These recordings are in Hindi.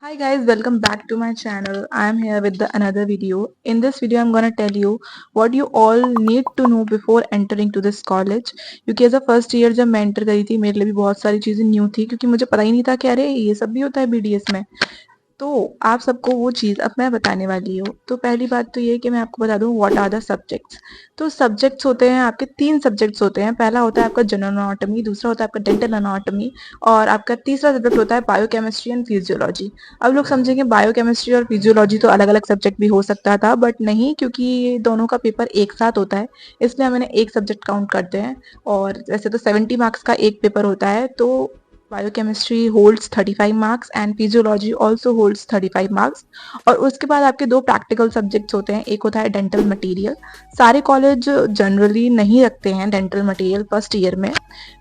Hi guys, welcome back to my channel. I am here with another video. In this video, I'm gonna tell you what you all need to know before entering to this college. क्योंकि एज अ फर्स्ट ईयर जब मैं एंटर करी थी मेरे लिए भी बहुत सारी चीज़ें न्यू थी क्योंकि मुझे पता ही नहीं था कि अरे ये सब भी होता है बीडीएस में। तो आप सबको वो चीज़ अब मैं बताने वाली हूँ। तो पहली बात तो ये कि मैं आपको बता दूँ व्हाट आर द सब्जेक्ट्स। तो सब्जेक्ट्स होते हैं आपके 3 सब्जेक्ट्स होते हैं। पहला होता है आपका जनरल एनाटॉमी, दूसरा होता है आपका डेंटल एनाटॉमी और आपका तीसरा सब्जेक्ट होता है बायोकेमिस्ट्री एंड फिजियोलॉजी। अब लोग समझेंगे बायोकेमिस्ट्री और फिजियोलॉजी तो अलग-अलग सब्जेक्ट भी हो सकता था बट नहीं, क्योंकि ये दोनों का पेपर एक साथ होता है, इसलिए हम इन्हें एक सब्जेक्ट काउंट करते हैं। और वैसे तो 70 मार्क्स का एक पेपर होता है, तो biochemistry holds 35 marks and physiology also holds 35 marks. और उसके बाद आपके 2 प्रैक्टिकल सब्जेक्ट्स होते हैं, एक होता है डेंटल मटेरियल। सारे कॉलेज जनरली नहीं रखते हैं डेंटल मटेरियल फर्स्ट ईयर में,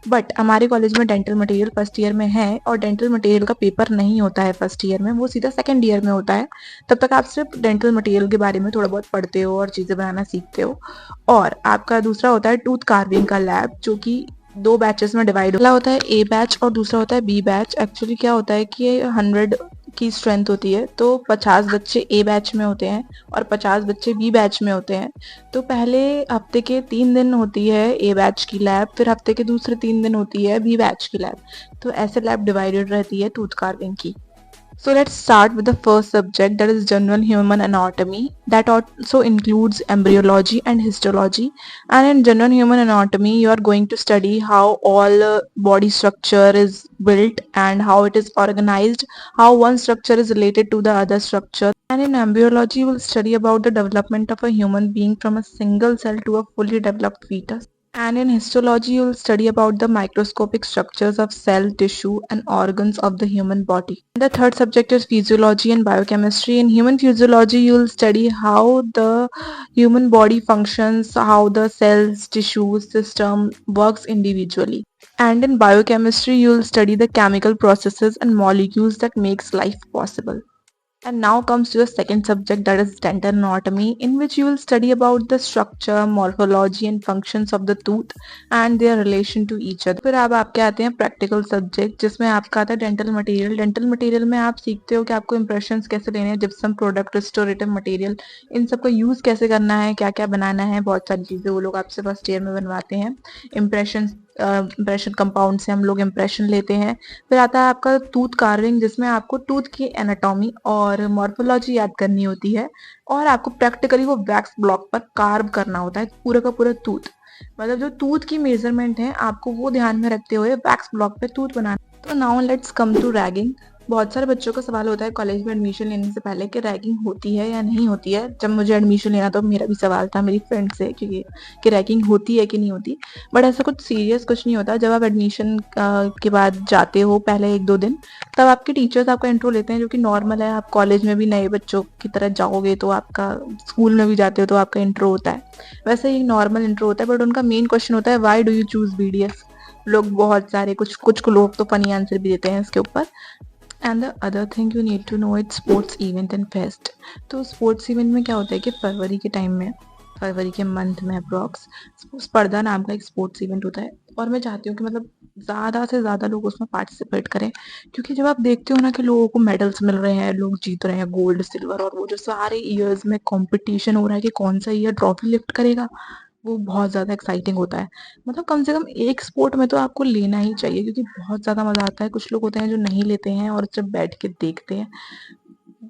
बट हमारे कॉलेज में डेंटल मटेरियल फर्स्ट ईयर में है और डेंटल मटेरियल का पेपर नहीं होता है फर्स्ट ईयर में, वो सीधा सेकेंड ईयर में होता है। तब तक आप सिर्फ डेंटल मटेरियल के बारे में थोड़ा बहुत पढ़ते हो और चीज़ें बनाना सीखते हो। और आपका दूसरा होता है टूथ कार्विंग का लैब, जो कि 2 बैचेस में डिवाइड होता है, ए बैच और दूसरा होता है बी बैच। एक्चुअली क्या होता है कि ये 100 की स्ट्रेंथ होती है, तो 50 बच्चे ए बैच में होते हैं और 50 बच्चे बी बैच में होते हैं। तो पहले हफ्ते के 3 दिन होती है ए बैच की लैब, फिर हफ्ते के दूसरे 3 दिन होती है बी बैच की लैब। तो ऐसे लैब डिवाइडेड रहती है टूथ कार्विंग की। So let's start with the first subject, that is general human anatomy. That also includes embryology and histology. And in general human anatomy, you are going to study how all body structure is built and how it is organized, how one structure is related to the other structure. And in embryology, you will study about the development of a human being from a single cell to a fully developed fetus. And in histology, you will study about the microscopic structures of cell, tissue, and organs of the human body. And the third subject is physiology and biochemistry. In human physiology, you will study how the human body functions, how the cells, tissue, system works individually. And in biochemistry, you will study the chemical processes and molecules that makes life possible. And now comes to the second subject, that is dental anatomy, in which you will study about the structure, morphology and functions of the tooth and their relation to each other. फिर अब आपके आते हैं प्रैक्टिकल सब्जेक्ट, जिसमें आपका आता है डेंटल मटेरियल। डेंटल मटेरियल में आप सीखते हो कि आपको इंप्रेशंस कैसे लेने हैं, जिप्सम प्रोडक्ट, रिस्टोरेटिव मटेरियल, इन सबका यूज़ कैसे करना है, क्या क्या बनाना है, बहुत सारी चीज़ें वो लोग आपसे फर्स्ट ईयर में बनवाते हैं। इम्प्रेशन कंपाउंड से हम लोग इम्प्रेशन लेते हैं। फिर आता है आपका टूथ कार्विंग, जिसमें आपको टूथ की एनाटॉमी और मॉर्फोलॉजी याद करनी होती है और आपको प्रैक्टिकली वो वैक्स ब्लॉक पर कार्व करना होता है पूरा का पूरा टूथ। मतलब जो टूथ की मेजरमेंट है आपको वो ध्यान में रखते हुए वैक्स ब्लॉक पे टूथ बनाना। तो now let's come to ragging. बहुत सारे बच्चों का सवाल होता है कॉलेज में एडमिशन लेने से पहले कि रैगिंग होती है या नहीं होती है। जब मुझे एडमिशन लेना तो मेरा भी सवाल था मेरी फ्रेंड से कि रैगिंग होती है कि नहीं होती। बट ऐसा कुछ सीरियस कुछ नहीं होता। जब आप एडमिशन के बाद जाते हो पहले 1-2 दिन, तब आपके टीचर्स आपका इंट्रो लेते हैं, जो कि नॉर्मल है। आप कॉलेज में भी नए बच्चों की तरह जाओगे तो आपका, स्कूल में भी जाते हो तो आपका इंट्रो होता है, वैसे ही नॉर्मल इंट्रो होता है। बट उनका मेन क्वेश्चन होता है why do you choose BDS. लोग बहुत सारे कुछ लोग तो फनी आंसर भी देते हैं इसके ऊपर। And the other thing you need to know, it's sports event and fest. तो स्पोर्ट्स इवेंट में क्या होता है कि फरवरी के टाइम में, फरवरी के मंथ में अप्रॉक्स स्पर्धा नाम का एक स्पोर्ट्स इवेंट होता है और मैं चाहती हूँ कि मतलब ज़्यादा से ज़्यादा लोग उसमें पार्टिसिपेट करें। क्योंकि जब आप देखते हो ना कि लोगों को मेडल्स मिल रहे हैं, लोग जीत रहे हैं गोल्ड, सिल्वर, और वो जो सारे ईयर्स में कंपटीशन हो रहा है कि कौन सा ईयर ट्रॉफी लिफ्ट करेगा, वो बहुत ज़्यादा एक्साइटिंग होता है। मतलब कम से कम एक स्पोर्ट में तो आपको लेना ही चाहिए क्योंकि बहुत ज़्यादा मज़ा आता है। कुछ लोग होते हैं जो नहीं लेते हैं और जब बैठ के देखते हैं,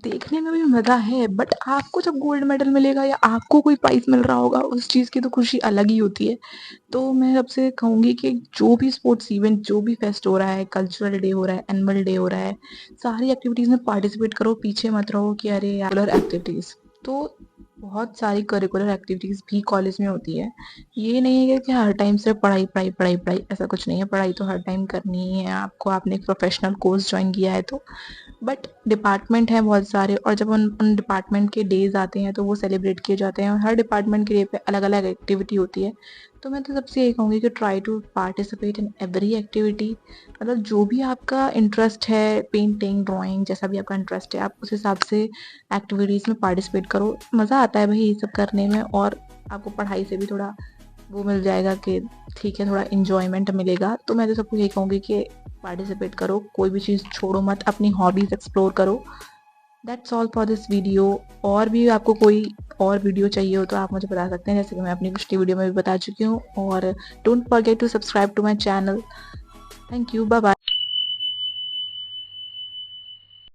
देखने में भी मज़ा है, बट आपको जब गोल्ड मेडल मिलेगा या आपको कोई प्राइज़ मिल रहा होगा, उस चीज़ की तो खुशी अलग ही होती है। तो मैं सबसे कहूँगी कि जो भी स्पोर्ट्स इवेंट, जो भी फेस्ट हो रहा है, कल्चरल डे हो रहा है, एनुअल डे हो रहा है, सारी एक्टिविटीज़ में पार्टिसिपेट करो। पीछे मत रहो कि अरे यार एक्टिविटीज़। तो बहुत सारी करिकुलर एक्टिविटीज़ भी कॉलेज में होती है। ये नहीं है कि हर टाइम सिर्फ पढ़ाई पढ़ाई पढ़ाई पढ़ाई, ऐसा कुछ नहीं है। पढ़ाई तो हर टाइम करनी ही है आपको, आपने एक प्रोफेशनल कोर्स ज्वाइन किया है तो। बट डिपार्टमेंट हैं बहुत सारे, और जब उन डिपार्टमेंट के डेज आते हैं तो वो सेलिब्रेट किए जाते हैं और हर डिपार्टमेंट के डे पे अलग अलग एक्टिविटी होती है। तो मैं तो सबसे यही कहूँगी कि try to participate in every activity. मतलब जो भी आपका इंटरेस्ट है, पेंटिंग, ड्राइंग, जैसा भी आपका इंटरेस्ट है, आप उस हिसाब से एक्टिविटीज़ में पार्टिसिपेट करो। मज़ा आता है भाई ये सब करने में, और आपको पढ़ाई से भी थोड़ा वो मिल जाएगा कि ठीक है, थोड़ा इन्जॉयमेंट मिलेगा। तो मैं तो सबको यही कहूँगी कि पार्टिसिपेट करो, कोई भी चीज़ छोड़ो मत, अपनी हॉबीज़ एक्सप्लोर करो। That's all for this video. और भी आपको कोई और वीडियो चाहिए हो तो आप मुझे बता सकते हैं, जैसे कि मैं अपनी पिछली वीडियो में भी बता चुकी हूँ। और don't forget to subscribe to my channel. Thank you, bye bye.